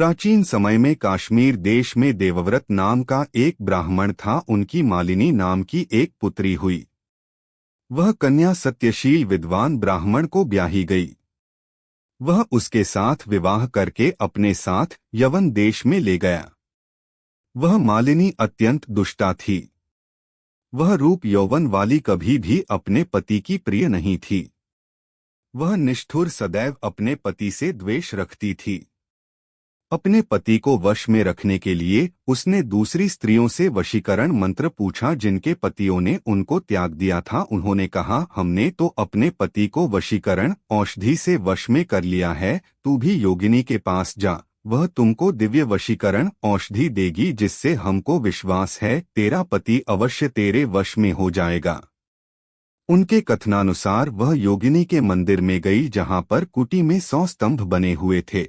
प्राचीन समय में काश्मीर देश में देवव्रत नाम का एक ब्राह्मण था। उनकी मालिनी नाम की एक पुत्री हुई। वह कन्या सत्यशील विद्वान ब्राह्मण को ब्याही गई। वह उसके साथ विवाह करके अपने साथ यवन देश में ले गया। वह मालिनी अत्यंत दुष्टा थी। वह रूप यौवन वाली कभी भी अपने पति की प्रिय नहीं थी। वह निष्ठुर सदैव अपने पति से द्वेष रखती थी। अपने पति को वश में रखने के लिए उसने दूसरी स्त्रियों से वशीकरण मंत्र पूछा जिनके पतियों ने उनको त्याग दिया था। उन्होंने कहा, हमने तो अपने पति को वशीकरण औषधि से वश में कर लिया है, तू भी योगिनी के पास जा, वह तुमको दिव्य वशीकरण औषधि देगी जिससे हमको विश्वास है तेरा पति अवश्य तेरे वश में हो जाएगा। उनके कथनानुसार वह योगिनी के मंदिर में गई जहां पर कुटी में 100 स्तंभ बने हुए थे।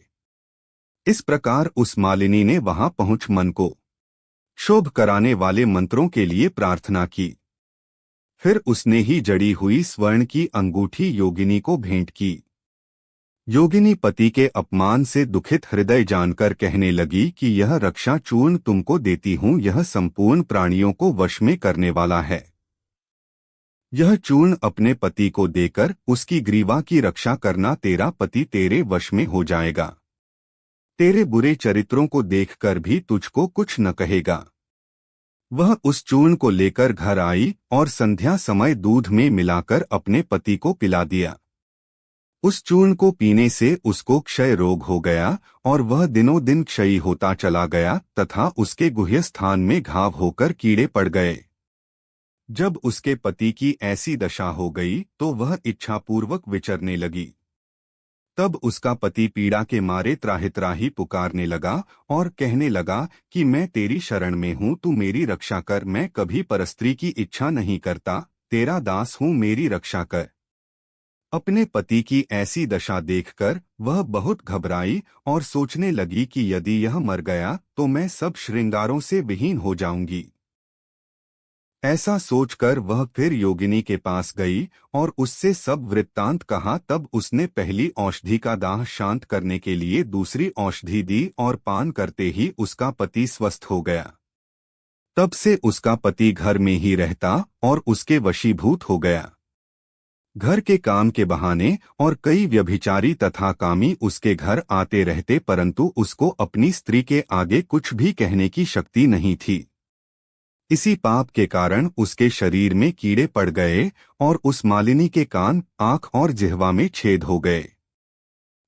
इस प्रकार उस मालिनी ने वहां पहुंच मन को शोभ कराने वाले मंत्रों के लिए प्रार्थना की। फिर उसने ही जड़ी हुई स्वर्ण की अंगूठी योगिनी को भेंट की। योगिनी पति के अपमान से दुखित हृदय जानकर कहने लगी कि यह रक्षा चूर्ण तुमको देती हूं, यह संपूर्ण प्राणियों को वश में करने वाला है। यह चूर्ण अपने पति को देकर उसकी ग्रीवा की रक्षा करना, तेरा पति तेरे वश में हो जाएगा। तेरे बुरे चरित्रों को देखकर भी तुझको कुछ न कहेगा। वह उस चूर्ण को लेकर घर आई और संध्या समय दूध में मिलाकर अपने पति को पिला दिया। उस चूर्ण को पीने से उसको क्षय रोग हो गया और वह दिनों दिन क्षयी होता चला गया तथा उसके गुह्य स्थान में घाव होकर कीड़े पड़ गए। जब उसके पति की ऐसी दशा हो गई तो वह इच्छापूर्वक विचरने लगी। तब उसका पति पीड़ा के मारे त्राहि पुकारने लगा और कहने लगा कि मैं तेरी शरण में हूँ, तू मेरी रक्षा कर। मैं कभी परस्त्री की इच्छा नहीं करता, तेरा दास हूँ, मेरी रक्षा कर। अपने पति की ऐसी दशा देखकर वह बहुत घबराई और सोचने लगी कि यदि यह मर गया तो मैं सब श्रृंगारों से विहीन हो जाऊंगी। ऐसा सोचकर वह फिर योगिनी के पास गई और उससे सब वृत्तांत कहा। तब उसने पहली औषधि का दाह शांत करने के लिए दूसरी औषधि दी और पान करते ही उसका पति स्वस्थ हो गया। तब से उसका पति घर में ही रहता और उसके वशीभूत हो गया। घर के काम के बहाने और कई व्यभिचारी तथा कामी उसके घर आते रहते, परंतु उसको अपनी स्त्री के आगे कुछ भी कहने की शक्ति नहीं थी। इसी पाप के कारण उसके शरीर में कीड़े पड़ गए और उस मालिनी के कान, आंख और जिह्वा में छेद हो गए।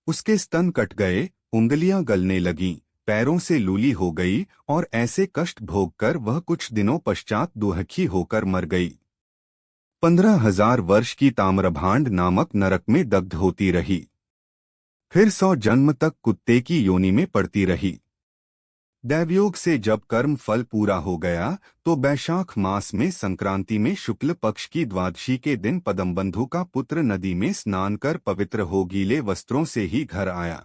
उसके स्तन कट गए, उंगलियां गलने लगीं, पैरों से लूली हो गई और ऐसे कष्ट भोगकर वह कुछ दिनों पश्चात दुहखी होकर मर गई। 15,000 वर्ष की ताम्रभांड नामक नरक में दग्ध होती रही। फिर 100 जन्म तक कुत्ते की योनि में पड़ती रही। दैवयोग से जब कर्म फल पूरा हो गया तो बैशाख मास में संक्रांति में शुक्ल पक्ष की द्वादशी के दिन पदमबंधु का पुत्र नदी में स्नान कर पवित्र हो गीले वस्त्रों से ही घर आया।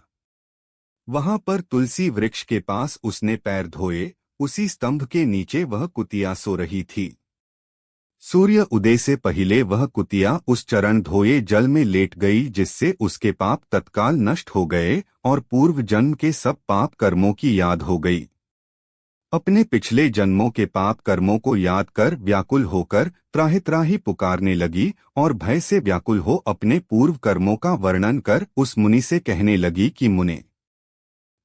वहां पर तुलसी वृक्ष के पास उसने पैर धोए। उसी स्तंभ के नीचे वह कुतिया सो रही थी। सूर्य उदय से पहले वह कुतिया उस चरण धोए जल में लेट गई, जिससे उसके पाप तत्काल नष्ट हो गए और पूर्व जन्म के सब पाप कर्मों की याद हो गई। अपने पिछले जन्मों के पाप कर्मों को याद कर व्याकुल होकर त्राहि पुकारने लगी और भय से व्याकुल हो अपने पूर्व कर्मों का वर्णन कर उस मुनि से कहने लगी कि मुने,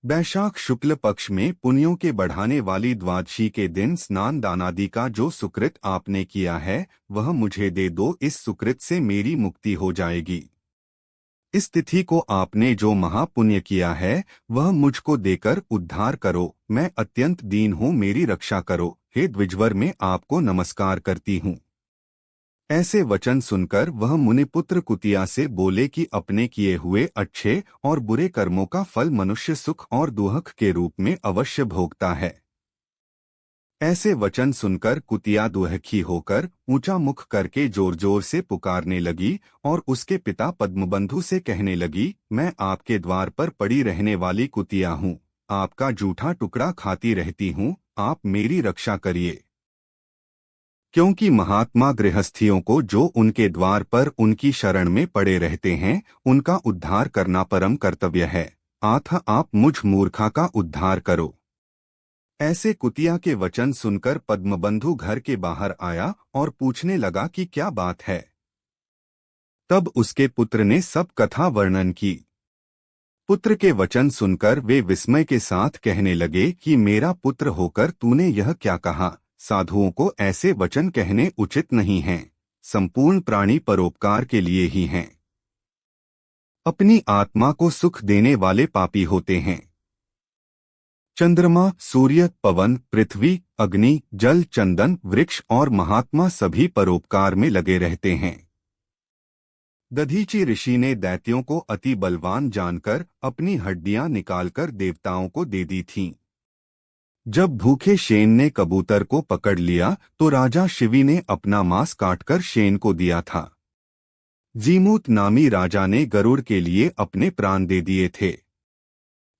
बैशाख शुक्ल पक्ष में पुण्यों के बढ़ाने वाली द्वादशी के दिन स्नान दानादि का जो सुकृत आपने किया है वह मुझे दे दो। इस सुकृत से मेरी मुक्ति हो जाएगी। इस तिथि को आपने जो महापुण्य किया है वह मुझको देकर उद्धार करो। मैं अत्यंत दीन हूँ, मेरी रक्षा करो। हे द्विजवर, मैं आपको नमस्कार करती हूँ। ऐसे वचन सुनकर वह मुनिपुत्र कुतिया से बोले कि अपने किए हुए अच्छे और बुरे कर्मों का फल मनुष्य सुख और दुहख के रूप में अवश्य भोगता है। ऐसे वचन सुनकर कुतिया दुहखी होकर ऊंचा मुख करके जोर जोर से पुकारने लगी और उसके पिता पद्मबंधु से कहने लगी, मैं आपके द्वार पर पड़ी रहने वाली कुतिया हूँ, आपका जूठा टुकड़ा खाती रहती हूँ, आप मेरी रक्षा करिए। क्योंकि महात्मा गृहस्थियों को जो उनके द्वार पर उनकी शरण में पड़े रहते हैं उनका उद्धार करना परम कर्तव्य है। आथ आप मुझ मूर्खा का उद्धार करो। ऐसे कुतिया के वचन सुनकर पद्मबंधु घर के बाहर आया और पूछने लगा कि क्या बात है। तब उसके पुत्र ने सब कथा वर्णन की। पुत्र के वचन सुनकर वे विस्मय के साथ कहने लगे कि मेरा पुत्र होकर तूने यह क्या कहा। साधुओं को ऐसे वचन कहने उचित नहीं हैं। संपूर्ण प्राणी परोपकार के लिए ही हैं। अपनी आत्मा को सुख देने वाले पापी होते हैं। चंद्रमा, सूर्य, पवन, पृथ्वी, अग्नि, जल, चंदन, वृक्ष और महात्मा सभी परोपकार में लगे रहते हैं। दधीचि ऋषि ने दैत्यों को अति बलवान जानकर अपनी हड्डियां निकालकर देवताओं को दे दी थीं। जब भूखे शेन ने कबूतर को पकड़ लिया तो राजा शिवी ने अपना मांस काटकर शेन को दिया था। जीमूत नामी राजा ने गरुड़ के लिए अपने प्राण दे दिए थे।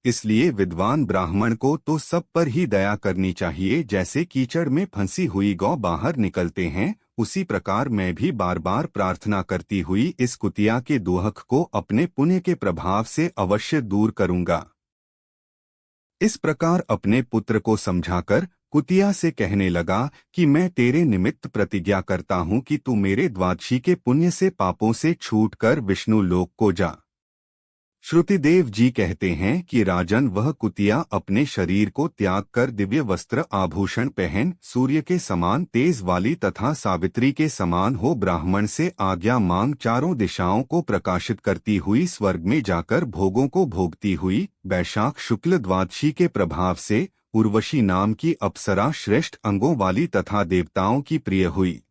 इसलिए विद्वान ब्राह्मण को तो सब पर ही दया करनी चाहिए। जैसे कीचड़ में फंसी हुई गौ बाहर निकलते हैं, उसी प्रकार मैं भी बार बार प्रार्थना करती हुई इस कुतिया के दुहक को अपने पुण्य के प्रभाव से अवश्य दूर करूंगा। इस प्रकार अपने पुत्र को समझाकर कुतिया से कहने लगा कि मैं तेरे निमित्त प्रतिज्ञा करता हूं कि तू मेरे द्वादशी के पुण्य से पापों से छूटकर विष्णु लोक को जा। श्रुतिदेव जी कहते हैं कि राजन, वह कुतिया अपने शरीर को त्याग कर दिव्य वस्त्र आभूषण पहन सूर्य के समान तेज वाली तथा सावित्री के समान हो ब्राह्मण से आज्ञा मांग चारों दिशाओं को प्रकाशित करती हुई स्वर्ग में जाकर भोगों को भोगती हुई वैशाख शुक्ल द्वादशी के प्रभाव से उर्वशी नाम की अप्सरा श्रेष्ठ अंगों वाली तथा देवताओं की प्रिय हुई।